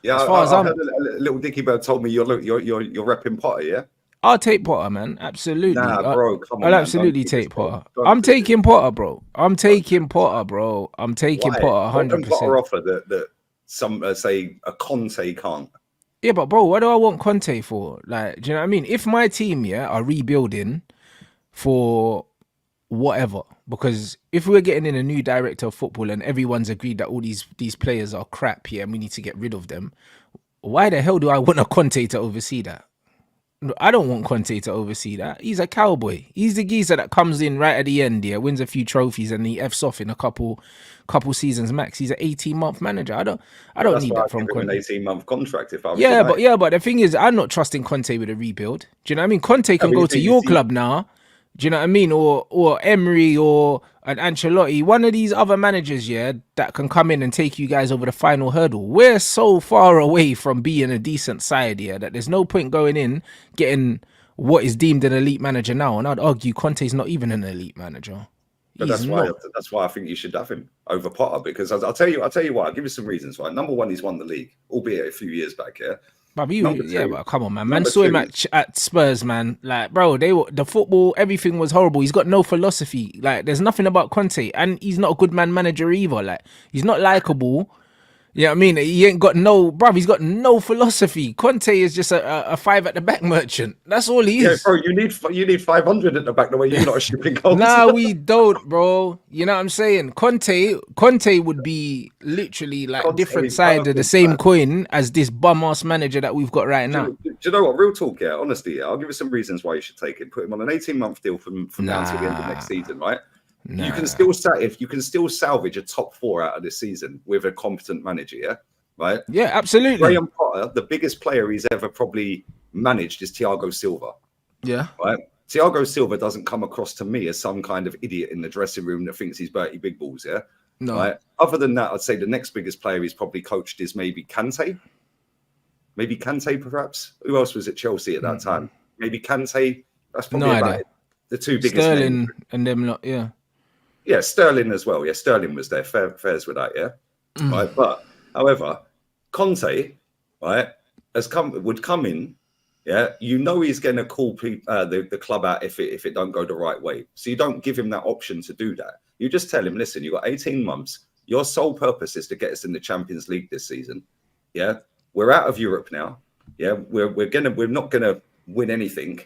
Yeah, As far as I heard I'm, a little Dicky Bird told me you're repping Potter, yeah? I'll take Potter, man. Absolutely. Nah, bro, come I'll on, man. Don't absolutely do this, take bro. Potter. Don't I'm do this. taking Potter, bro. I'm Don't do taking this, man. Potter, bro. I'm taking Why? Potter What can Potter 100%. offer that some say a Conte can't? Yeah, but bro, what do I want Conte for? Like, do you know what I mean? If my team, yeah, are rebuilding for whatever, because if we're getting in a new director of football and everyone's agreed that all these players are crap, yeah, and we need to get rid of them, why the hell do I want a Conte to oversee that? I don't want Conte to oversee that. He's a cowboy. He's the geezer that comes in right at the end, yeah, wins a few trophies, and he f's off in a couple seasons max. He's an 18-month manager. I But don't that's need why I that from give him an Conte. 18-month contract if I was Yeah, United. but the thing is, I'm not trusting Conte with a rebuild. Do you know what I mean? Conte Yeah, can but go to you your see, club now. Do you know what I mean? Or Emery or an Ancelotti, one of these other managers, yeah, that can come in and take you guys over the final hurdle. We're so far away from being a decent side, yeah, that there's no point going in getting what is deemed an elite manager now. And I'd argue Conte's not even an elite manager. but He's not. that's why I think you should have him over Potter because I'll tell you what. I'll give you some reasons why. Number one, he's won the league, albeit a few years back. Yeah. But Number yeah, two, but come on, man. Man number saw him two. at Spurs, man. Like, bro, the football, everything was horrible. He's got no philosophy. Like, there's nothing about Conte, and he's not a good man manager either. Like, he's not likable. You know what I mean? He ain't got no, bruv, he's got no philosophy. Conte is just a five at the back merchant. That's all he Yeah, is. bro, you need 500 at the back the way you lot are shipping goals. Nah, we don't, bro. You know what I'm saying? Conte would be literally like Conte different is side of the perfect, same man. coin as this bum ass manager that we've got right now. Do you know what? Real talk, yeah. Honestly, yeah. I'll give you some reasons why you should take him. Put him on an 18-month deal from now until the end of Nah, next season, right? You can nah. still if you can still salvage a top four out of this season with a competent manager, yeah, right? Yeah, absolutely. Graham Potter, the biggest player he's ever probably managed is Thiago Silva, Yeah. right? Thiago Silva doesn't come across to me as some kind of idiot in the dressing room that thinks he's Bertie Big Balls, yeah, No. right? Other than that, I'd say the next biggest player he's probably coached is maybe Kante. Maybe Kante, perhaps. Who else was at Chelsea at that time? Maybe Kante. That's No probably about idea. it. The two biggest names. Sterling and them lot, yeah. Yeah, Sterling as well. Yeah, Sterling was there. Fairs with that, yeah. Right. But however, Conte, right, would come in. Yeah, he's going to call the club out if it don't go the right way. So you don't give him that option to do that. You just tell him, listen, you got 18 months. Your sole purpose is to get us in the Champions League this season. Yeah, we're out of Europe now. Yeah, we're not gonna win anything.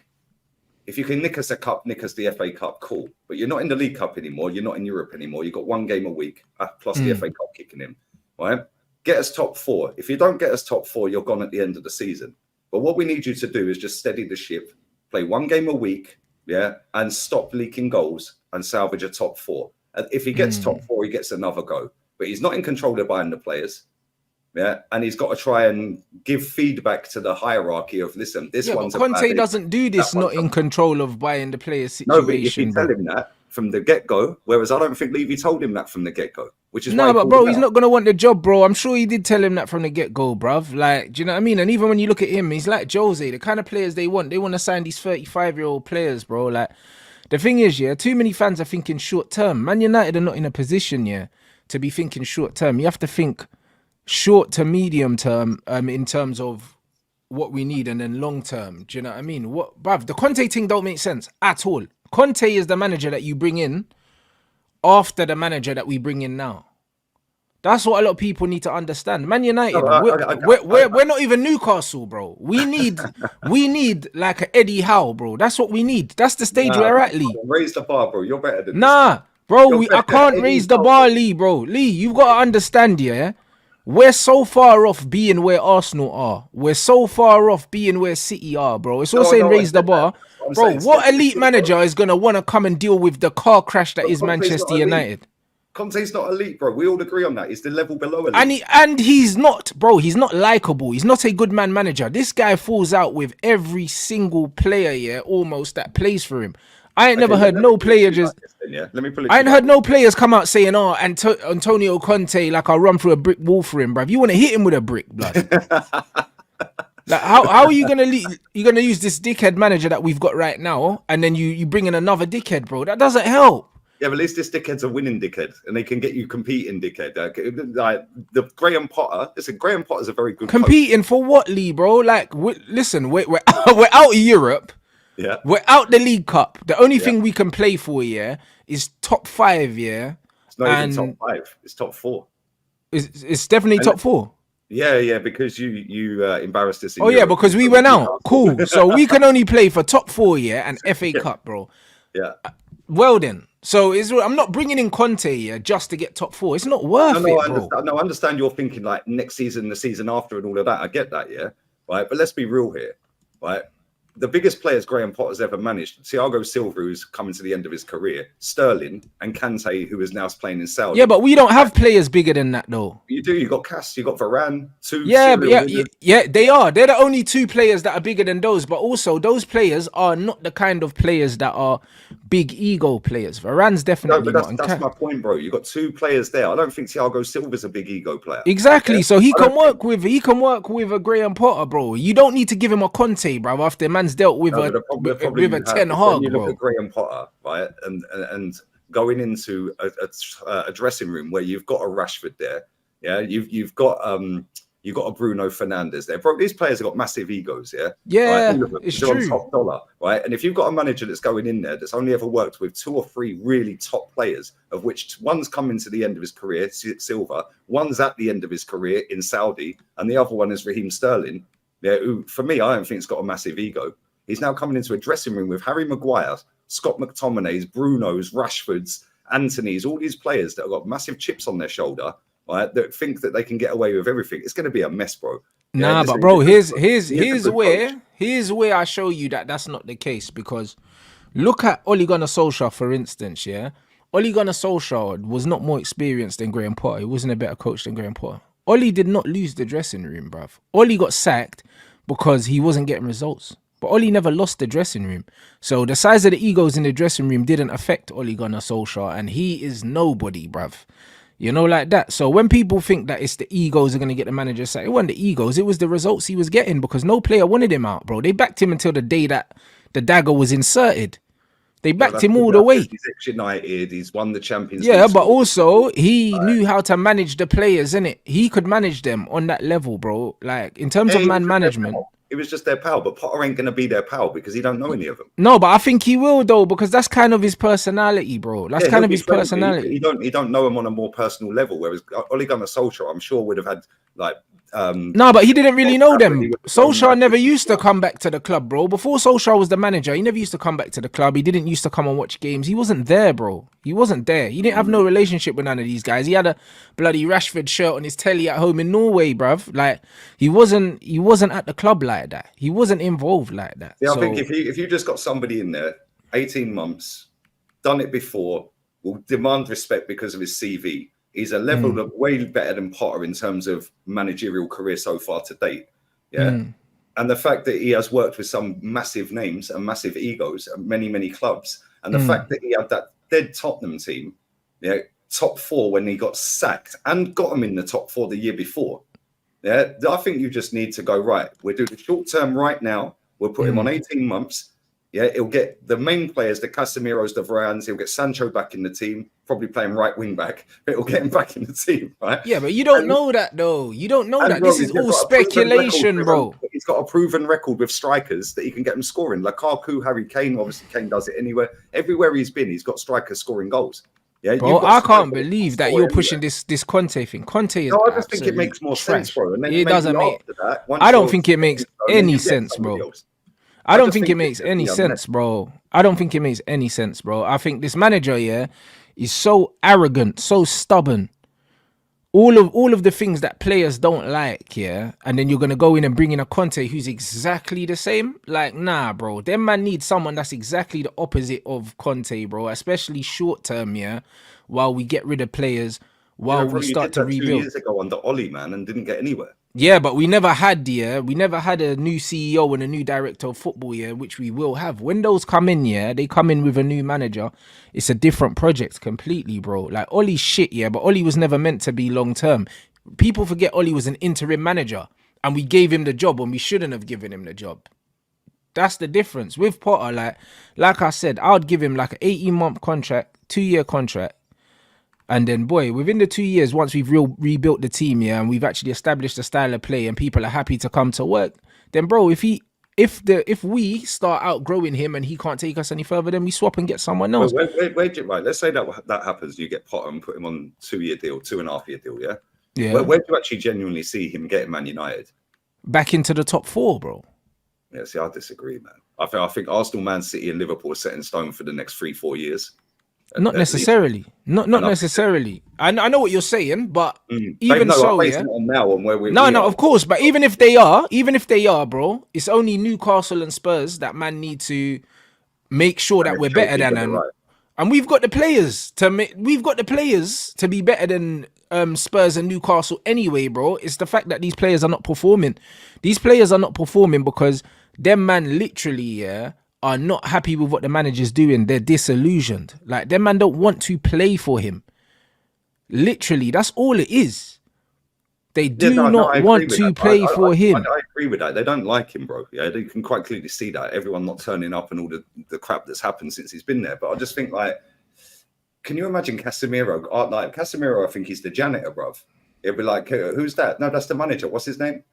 If you can nick us a cup, nick us the FA Cup, cool. But you're not in the League Cup anymore. You're not in Europe anymore. You've got one game a week plus the FA Cup kicking in. Right? Get us top four. If you don't get us top four, you're gone at the end of the season. But what we need you to do is just steady the ship, play one game a week, yeah, and stop leaking goals and salvage a top four. And if he gets top four, he gets another go. But he's not in control of buying the players. Yeah, and he's got to try and give feedback to the hierarchy of listen. This Yeah, but one's a Conte bad doesn't do this not in control of buying the player no, but if you situation, tell bro. him that from the get-go, whereas I don't think Levy told him that from the get-go, which is why No, he but pulled bro, him he's out. not gonna want the job, bro. I'm sure he did tell him that from the get-go, bruv. Like, do you know what I mean? And even when you look at him, he's like Jose, the kind of players they want. They want to sign these 35-year-old players, bro. Like, the thing is, yeah, too many fans are thinking short term. Man United are not in a position, yeah, to be thinking short term. You have to think short to medium term, in terms of what we need, and then long term. Do you know what I mean? What, bruv, the Conte thing don't make sense at all. Conte is the manager that you bring in after the manager that we bring in now. That's what a lot of people need to understand. Man United, No, we're not even Newcastle, bro. We need like a Eddie Howe, bro. That's what we need. That's the stage nah, we're at, Lee. raise the bar, bro. You're better than this, man. Nah, bro, You're I better can't than raise Eddie the Howe, bar, bro. Lee, bro. Lee, you've got to understand, yeah. We're so far off being where Arsenal are. We're so far off being where City are, bro. It's all saying No, I raise the said that. bar. That's what I'm Bro, saying. what Step elite this up, bro. manager is going to want to come and deal with the car crash that But is Conte's Manchester not elite. United? Conte's not elite, bro. We all agree on that. He's the level below elite. And he's not, bro. He's not likable. He's not a good man manager. This guy falls out with every single player, yeah, almost that plays for him. I ain't never heard let no me put it player to you just. like this then, yeah? Let me put it I to ain't you heard like no players come out saying, "Oh, Antonio Conte, like I'll run through a brick wall for him, bruv." You want to hit him with a brick, blood. Like how are you gonna you gonna use this dickhead manager that we've got right now, and then you bring in another dickhead, bro? That doesn't help. Yeah, but at least this dickhead's a winning dickhead, and they can get you competing, dickhead. Like the Graham Potter. Listen, Graham Potter's a very good Competing coach. for what, Lee, bro? Like, listen, we're we're out of Europe. Yeah, We're out the League Cup. The only yeah. thing we can play for, yeah, is top 5, yeah, It's not even top and 5. It's top 4. it's definitely And top 4. yeah, because you embarrassed us in Oh yeah, Europe. because we went out. Cool. So we can only play for top 4, yeah, and FA Cup, bro. Yeah. Well then, so I'm not bringing in Conte, yeah, just to get top 4. It's not worth No, it, I bro. understand. No, I understand you're thinking like next season, the season after, and all of that. I get that, yeah, right. But let's be real here, right? The biggest players Graham Potter's ever managed: Thiago Silva, who's coming to the end of his career, Sterling, and Conte, who is now playing in Saudi. Yeah, but we don't have players bigger than that, though. You do. You got Cass. You got Varane. 2 Yeah, serial yeah, they are. They're the only 2 players that are bigger than those. But also, those players are not the kind of players that are big ego players. Varane's No, definitely but not. that's my point, bro. You got 2 players there. I don't think Thiago Silva's a big ego player. Exactly. Yeah? So he I don't can work with a Graham Potter, bro. You don't need to give him a Conte, bro. After man's dealt with No, a the problem with a you have Ten is when Hag, you look bro. at Graham Potter, right, and going into a dressing room where you've got a Rashford there, yeah, you've got a Bruno Fernandes there, bro. These players have got massive egos, yeah, Yeah, right? All of them, it's they're on true. top dollar, right? And if you've got a manager that's going in there that's only ever worked with 2 or 3 really top players, of which one's coming to the end of his career, Silva, one's at the end of his career in Saudi, and the other one is Raheem Sterling, yeah, who for me I don't think has got a massive ego. He's now coming into a dressing room with Harry Maguire, Scott McTominay's, Bruno's, Rashford's, Anthony's, all these players that have got massive chips on their shoulder, right? That think that they can get away with everything. It's going to be a mess, bro. Nah, Yeah, but bro, here's coach. where I show you that that's not the case, because look at Ole Gunnar Solskjaer, for instance, yeah. Ole Gunnar Solskjaer was not more experienced than Graham Potter. He wasn't a better coach than Graham Potter. Ole did not lose the dressing room, bruv. Ole got sacked because he wasn't getting results. But Ole never lost the dressing room. So the size of the egos in the dressing room didn't affect Ole Gunnar Solskjaer, and he is nobody, bruv. You know, like that. So when people think that it's the egos are going to get the manager sacked, it wasn't the egos. It was the results he was getting, because no player wanted him out, bro. They backed him until the day that the dagger was inserted. They backed him all the way. He's ex-United. He's won the Champions Yeah, League. but also he knew how to manage the players, innit? He could manage them on that level, bro. Like in terms of man management. It was just their pal, but Potter ain't going to be their pal because he don't know any of them. No, but I think he will though, because that's kind of his personality, bro. That's kind of his personality. He don't know him on a more personal level. Whereas Ole Gunnar Solskjaer, I'm sure, would have had like. No, but he didn't really know them. Solskjaer never used to come back to the club, bro. Before Solskjaer was the manager, he never used to come back to the club. He didn't used to come and watch games. He wasn't there, bro. He wasn't there. He didn't have no relationship with none of these guys. He had a bloody Rashford shirt on his telly at home in Norway, bruv. Like he wasn't at the club like that. He wasn't involved like that. Yeah, I think if you just got somebody in there, 18 months, done it before, will demand respect because of his CV. He's a level of way better than Potter in terms of managerial career so far to date. Yeah. And the fact that he has worked with some massive names and massive egos at many, many clubs. And the fact that he had that dead Tottenham team, yeah, top 4 when he got sacked and got him in the top 4 the year before. Yeah. I think you just need to go, right, we'll do the short term right now. We'll put him on 18 months. Yeah, he'll get the main players, the Casemiros, the Varanes. He'll get Sancho back in the team, probably playing right wing back. But he'll get him back in the team, right? Yeah, but you don't know that though. You don't know that. This is all speculation, bro. He's got a proven record with strikers that he can get them scoring. Lukaku, Harry Kane, obviously Kane does it anywhere. Everywhere he's been, he's got strikers scoring goals. Yeah, bro, I can't believe that you're pushing this Conte thing. Conte is. No, I just think it makes more sense, bro. And then it doesn't make. That, I don't think it makes any sense, bro. I don't think it makes any sense, bro. I don't think it makes any sense, bro. I think this manager, yeah, is so arrogant, so stubborn. All of the things that players don't like, yeah, and then you're gonna go in and bring in a Conte who's exactly the same. Like, nah, bro. Them man need someone that's exactly the opposite of Conte, bro. Especially short term, yeah. While we get rid of players, while we start to rebuild. 2 years ago under Ole, man, and didn't get anywhere. Yeah, but we never had a new CEO and a new director of football, yeah, which we will have. When those come in, yeah, they come in with a new manager. It's a different project completely, bro. Like, Ole's shit, yeah, but Ole was never meant to be long-term. People forget Ole was an interim manager, and we gave him the job when we shouldn't have given him the job. That's the difference. With Potter, like I said, I would give him like an 18-month contract, 2-year contract. And then, boy, within the 2 years, once we've rebuilt the team, yeah, and we've actually established a style of play, and people are happy to come to work, then, bro, if we start outgrowing him and he can't take us any further, then we swap and get someone else. Right, let's say that happens. You get Potter and put him on 2-year deal, 2.5-year deal, yeah. Yeah. Where do you actually genuinely see him getting Man United back into the top 4, bro? Yeah, see, I disagree, man. I think Arsenal, Man City, and Liverpool are set in stone for the next 3-4 years. Not necessarily. Not necessarily. I know what you're saying, but even so, yeah. Now on where no, of course. But even if they are, bro, it's only Newcastle and Spurs that man need to make sure that we're better than them. Right. And we've got the players to be better than Spurs and Newcastle anyway, bro. It's the fact that these players are not performing. These players are not performing because them man literally, are not happy with what the manager's doing. They're disillusioned. Like, them man don't want to play for him. Literally, that's all it is. They do not want to play for him. I agree with that. They don't like him, bro. Yeah, you can quite clearly see that. Everyone not turning up and all the crap that's happened since he's been there. But I just think, like, can you imagine Casemiro? Like, Casemiro, I think he's the janitor, bruv. It'd be like, who's that? No, that's the manager. What's his name?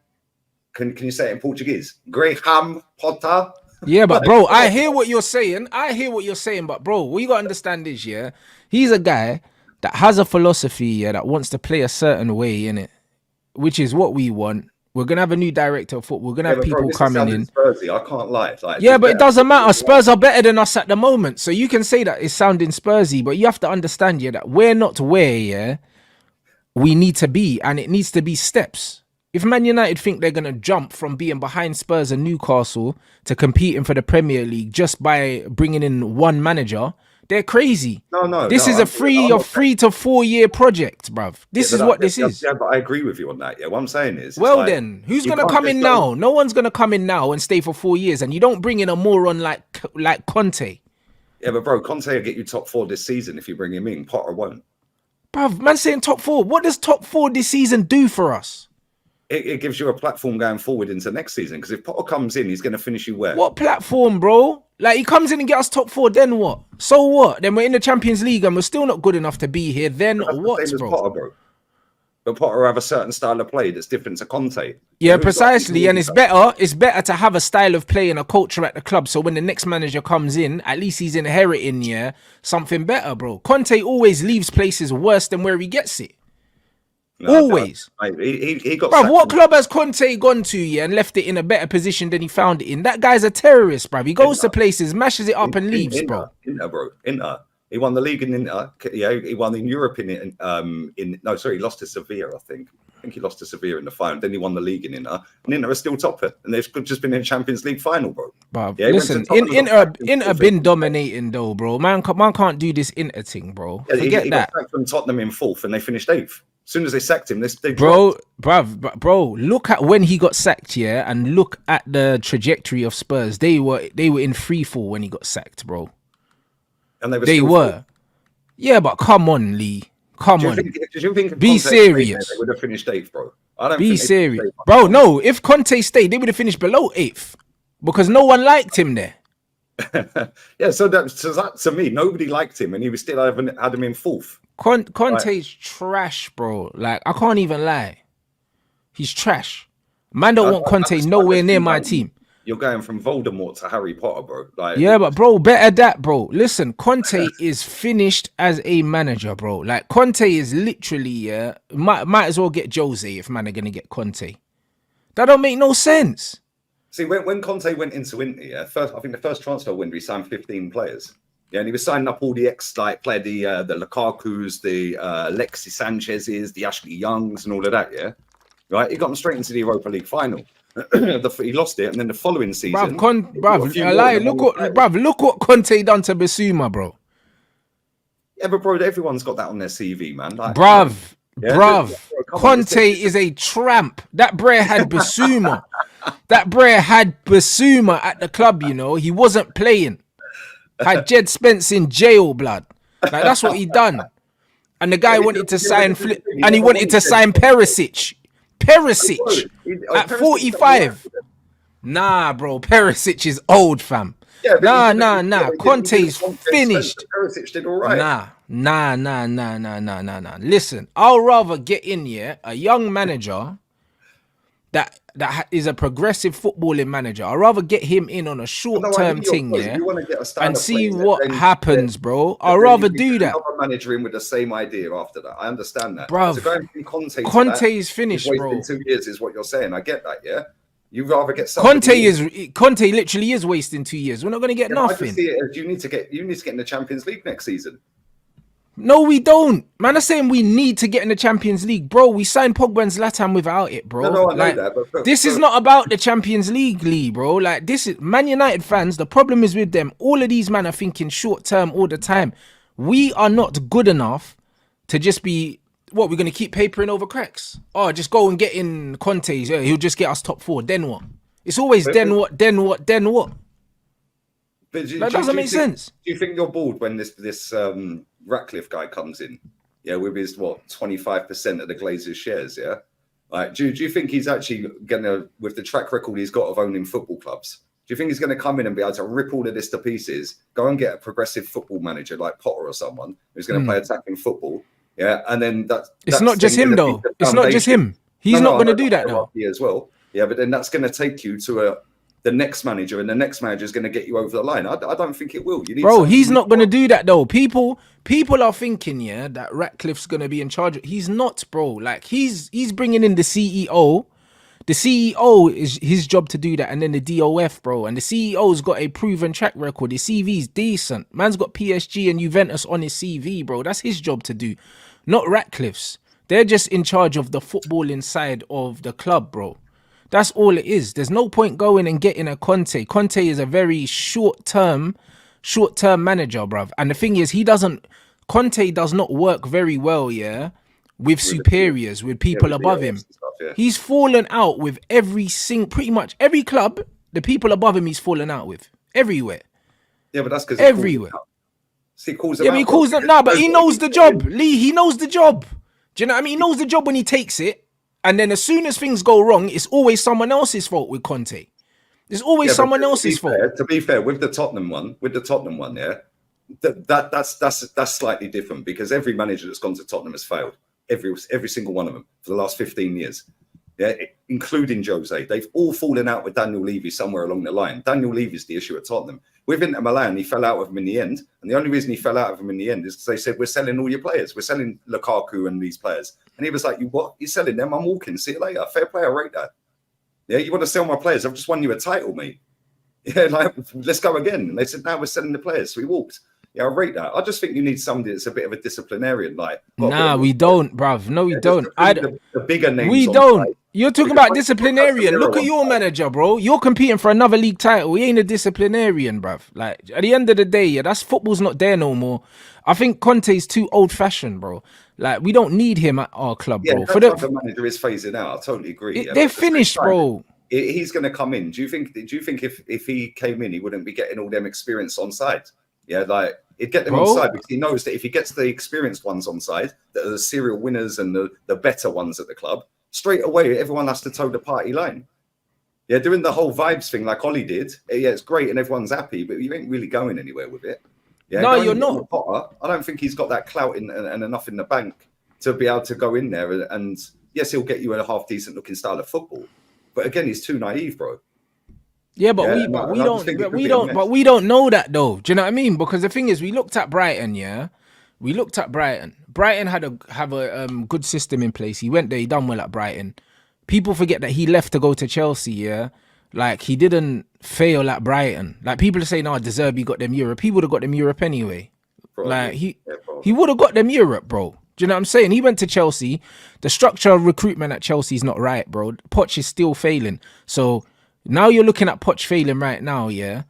Can you say it in Portuguese? Graham Potter? Yeah, but bro, I hear what you're saying. But bro, what you gotta understand is, yeah, he's a guy that has a philosophy, yeah, that wants to play a certain way, innit? Which is what we want. We're gonna have a new director of football. We're gonna have people coming in. Spursy, I can't lie. Like, yeah, but it doesn't matter. Spurs are better than us at the moment. So you can say that it's sounding Spursy, but you have to understand, yeah, that we're not where, yeah, we need to be, and it needs to be steps. If Man United think they're going to jump from being behind Spurs and Newcastle to competing for the Premier League just by bringing in one manager, they're crazy. This is a 3 to 4 year project, bruv. This is what this is. Yeah, but I agree with you on that. Yeah, what I'm saying is... Well, like, then, who's going to come in now? No one's going to come in now and stay for 4 years, and you don't bring in a moron like Conte. Yeah, but bro, Conte will get you top 4 this season if you bring him in. Potter won't. Bruv, man saying top 4. What does top 4 this season do for us? It gives you a platform going forward into next season. Because if Potter comes in, he's going to finish you where? What platform, bro? Like, he comes in and gets us top 4, then what? So what? Then we're in the Champions League and we're still not good enough to be here. Then what, bro? Potter, bro? But Potter have a certain style of play that's different to Conte. Yeah, precisely. And it's better to have a style of play and a culture at the club. So when the next manager comes in, at least he's inheriting, something better, bro. Conte always leaves places worse than where he gets it. No, always. He got. Bruv, what club has Conte gone to, and left it in a better position than he found it in? That guy's a terrorist, bruv. He goes to places, mashes it up, and leaves, bro. Inter. He won the league in Inter. Yeah, he won in Europe he lost to Sevilla, I think. I think he lost to Sevilla in the final. Then he won the league in Inter. And Inter are still topper. And they've just been in Champions League final, bro. Bruv, yeah, listen, Inter been dominating, though, bro. Man can't do this Inter thing, bro. Yeah, Forget he that. got back from Tottenham in 4th, and they finished 8th. As soon as they sacked him, they bro, look at when he got sacked, yeah, and look at the trajectory of Spurs. They were in free fall when he got sacked, bro. And they were. Yeah, but come on, Lee. Come on. Did you think be serious? They would have finished 8th, bro. I don't be serious, bro. No, if Conte stayed, they would have finished below 8th because no one liked him there. Yeah, so that to me, nobody liked him, and he was still had him in 4th. Conte's trash, bro. Like, I can't even lie. He's trash. Man don't want Conte nowhere near my team. You're going from Voldemort to Harry Potter, bro. Like, yeah, but bro, better that, bro. Listen, Conte is finished as a manager, bro. Like, Conte is literally, might as well get Jose if man are going to get Conte. That don't make no sense. See, when Conte went into Inter, I think the first transfer window, he signed 15 players. Yeah, and he was signing up all the player, the Lukaku's, the Alexis Sanchez's, the Ashley Youngs, and all of that. Yeah, right. He got them straight into the Europa League final. He lost it, and then the following season, look what Conte done to Bissouma, bro. Yeah, but bro, everyone's got that on their CV, man. Like, Conte is a tramp. That brer had Bissouma. That brer had Bissouma at the club. You know, he wasn't playing. Had Jed Spence in jail, blood. Like, that's what he done. And the guy wanted to sign and he wanted to sign Perisic. At 45. Nah, bro. Perisic is old, fam. Yeah, but Nah, he didn't. nah, nah. Conte's finished. Perisic did all right. Nah. Listen, I'll rather get in here a young manager that is a progressive footballing manager. I'd rather get him in on a No, I hear short-term your thing, point. yeah, You want to get a style and of play see that what happens, bro. I'd then rather you do get that. another manager in with the same idea after that. I understand that. Bruv, So going from Conte to Conte that, is finished, he's bro. wasting 2 years is what you're saying. I get that, yeah. You'd rather get somebody. Conte literally is wasting 2 years. We're not going to get nothing. I just see it as you need to get in the Champions League next season. No, we don't. Man, I'm saying we need to get in the Champions League, bro. We signed Pogba and Zlatan without it, bro. No, I know like, that, but this is not about the Champions League, Lee, bro. Like, this is Man United fans. The problem is with them. All of these men are thinking short term all the time. We are not good enough to just be what we're gonna keep papering over cracks. Oh, just go and get in Conte's. Yeah, he'll just get us top 4. Then what? It's always then what. But that doesn't make sense. Do you think you're bored when this Ratcliffe guy comes in? Yeah, with his 25% of the Glazers shares. Yeah, like do you think he's actually gonna, with the track record he's got of owning football clubs? Do you think he's going to come in and be able to rip all of this to pieces? Go and get a progressive football manager like Potter or someone who's going to play attacking football. Yeah, and then it's not just him though. It's not just him. He's not going to do that though. As well. Yeah, but then that's going to take you to the next manager, and the next manager is going to get you over the line. I don't think it will. Bro, he's not going to do that though. People are thinking, yeah, that Ratcliffe's going to be in charge. He's not, bro. Like he's bringing in the CEO. The CEO is his job to do that, and then the DOF, bro. And the CEO's got a proven track record. His CV's decent. Man's got PSG and Juventus on his CV, bro. That's his job to do, not Ratcliffe's. They're just in charge of the footballing side of the club, bro. That's all it is. There's no point going and getting a Conte. Conte is a very short-term manager, bruv. And the thing is, Conte does not work very well, yeah, with superiors, with people above him. Stuff, yeah. He's fallen out with pretty much every club. The people above him, he's fallen out with everywhere. Yeah, but that's because everywhere. He calls them yeah, but he calls them. Nah, but he knows the job, Lee. He knows the job. Do you know what I mean? He knows the job when he takes it, and then as soon as things go wrong, it's always someone else's fault with Conte. It's always someone else's fault. To be fair, with the Tottenham one, yeah, that's slightly different because every manager that's gone to Tottenham has failed. Every single one of them for the last 15 years. Yeah, including Jose. They've all fallen out with Daniel Levy somewhere along the line. Daniel Levy's the issue at Tottenham. With Inter Milan, he fell out with them in the end. And the only reason he fell out of them in the end is because they said, we're selling all your players. We're selling Lukaku and these players. And he was like, you what? You're selling them? I'm walking. See you later. Fair play. I rate that. Yeah, you want to sell my players? I've just won you a title, mate. Yeah, like, let's go again. And they said, no, we're selling the players. So we walked. Yeah, I rate that. I just think you need somebody that's a bit of a disciplinarian. Like, nah, we don't, bruv. No, we don't. The bigger names. We don't. You're talking about disciplinarian. Look at your manager, bro. You're competing for another league title. He ain't a disciplinarian, bruv. Like, at the end of the day, yeah, that's football's not there no more. I think Conte's too old-fashioned, bro. Like, we don't need him at our club, bro. For the manager is phasing out. I totally agree. They're finished, bro. He's going to come in. Do you think if he came in, he wouldn't be getting all them experience on side? Yeah, like he'd get them on side because he knows that if he gets the experienced ones on side, that are the serial winners and the better ones at the club, straight away everyone has to toe the party line. Yeah, doing the whole vibes thing like Ollie did. Yeah, it's great and everyone's happy, but you ain't really going anywhere with it. Yeah, no, you're not. Potter, I don't think he's got that clout and enough in the bank to be able to go in there and yes, he'll get you a half decent looking style of football, but again, he's too naive, bro. Yeah, but we don't know that though. Do you know what I mean? Because the thing is, we looked at Brighton. Yeah, we looked at Brighton. Brighton have a good system in place. He went there. He done well at Brighton. People forget that he left to go to Chelsea. Yeah, like he didn't fail at Brighton. Like people are saying, "Oh, De Zerbi got them Europe." He would have got them Europe anyway. Probably. Like he would have got them Europe, bro. Do you know what I'm saying? He went to Chelsea. The structure of recruitment at Chelsea is not right, bro. Poch is still failing. So now you're looking at Poch failing right now, yeah?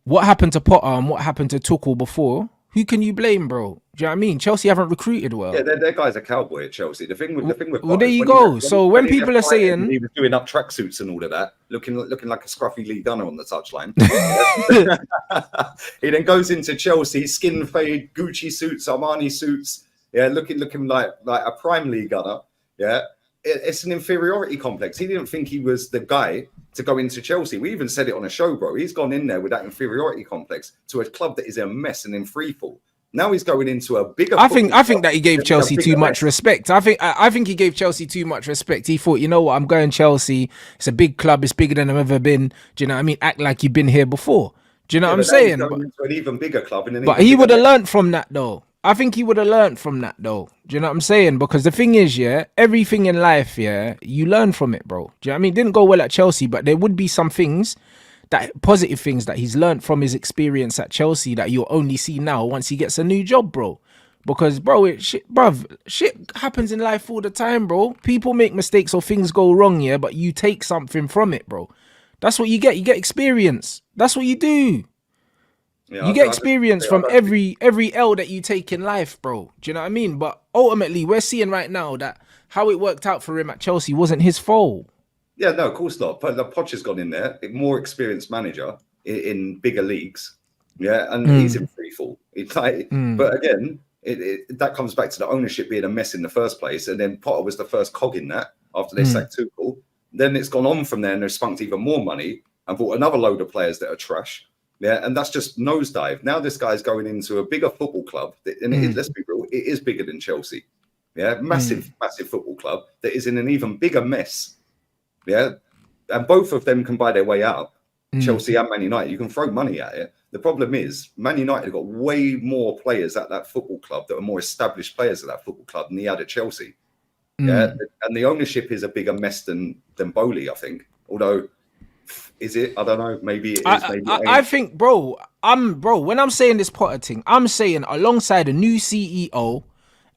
What happened to Potter and what happened to Tuchel before? Who can you blame, bro? Do you know what I mean? Chelsea haven't recruited well. Yeah, their guy's a cowboy at Chelsea. The thing with well, there you go. So when people are saying he was doing up tracksuits and all of that, looking like a scruffy Lee Dunner on the touchline. He then goes into Chelsea, skin fade, Gucci suits, Armani suits. Yeah, looking like a prime league gunner. Yeah, it's an inferiority complex. He didn't think he was the guy to go into Chelsea. We even said it on a show, bro. He's gone in there with that inferiority complex to a club that is a mess and in free fall. Now he's going into a bigger. I think that he gave Chelsea too much respect. I think he gave Chelsea too much respect. He thought, you know what, I'm going Chelsea. It's a big club. It's bigger than I've ever been. Do you know what I mean? Act like you've been here before. Do you know what I'm saying? He's going into an even bigger club. But he would have learned from that, though. I think he would have learned from that, though. Do you know what I'm saying? Because the thing is, yeah, everything in life, yeah, you learn from it, bro. Do you know what I mean? It didn't go well at Chelsea, but there would be some things, that positive things that he's learned from his experience at Chelsea that you'll only see now once he gets a new job, bro. Because, bro, shit happens in life all the time, bro. People make mistakes or things go wrong, yeah, but you take something from it, bro. That's what you get. You get experience. That's what you do. Yeah, you get experience from every L that you take in life, bro. Do you know what I mean? But ultimately, we're seeing right now that how it worked out for him at Chelsea wasn't his fault. Yeah, no, of course not. But the Poch has gone in there, more experienced manager in bigger leagues. Yeah, and he's in free fall. It's like, but again, that comes back to the ownership being a mess in the first place. And then Potter was the first cog in that after they sacked Tuchel. Then it's gone on from there and they've spunked even more money and bought another load of players that are trash. Yeah, and that's just nosedive. Now this guy's going into a bigger football club. And let's be real, it is bigger than Chelsea. Yeah, massive football club that is in an even bigger mess. Yeah, and both of them can buy their way out. Chelsea and Man United, you can throw money at it. The problem is Man United have got way more players at that football club that are more established players at that football club than he had at Chelsea. Yeah, and the ownership is a bigger mess than Bowley, I think. Although, is it? I don't know. Maybe it is. Maybe it ain't. I think, bro. When I'm saying this Potter thing, I'm saying alongside a new CEO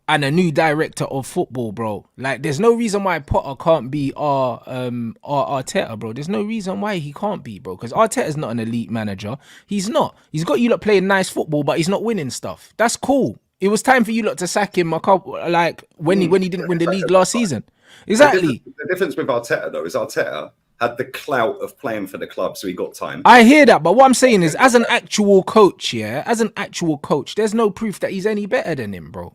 and a new director of football, bro. Like, there's no reason why Potter can't be our Arteta, bro. There's no reason why he can't be, bro. Because Arteta's not an elite manager. He's not. He's got you lot playing nice football, but he's not winning stuff. That's cool. It was time for you lot to sack him when he didn't win the league last season. Exactly. The difference with Arteta, though, is Arteta had the clout of playing for the club, so he got time. I hear that, but what I'm saying is, as an actual coach, there's no proof that he's any better than him, bro.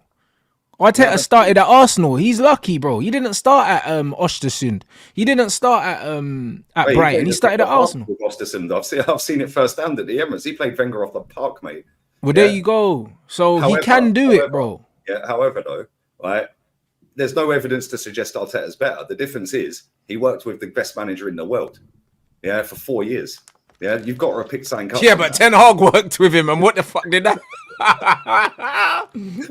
Arteta started at Arsenal. He's lucky, bro. He didn't start at Östersund. He didn't start at Brighton. He started at Arsenal. Östersund. I've seen it firsthand at the Emirates. He played Wenger off the park, mate. Well, there you go. So he can do it, bro. Yeah. However, though, right, there's no evidence to suggest Arteta's better. The difference is he worked with the best manager in the world. Yeah, for 4 years. Yeah, you've got to pick something up. Yeah, but Ten Hag worked with him, and what the fuck did that?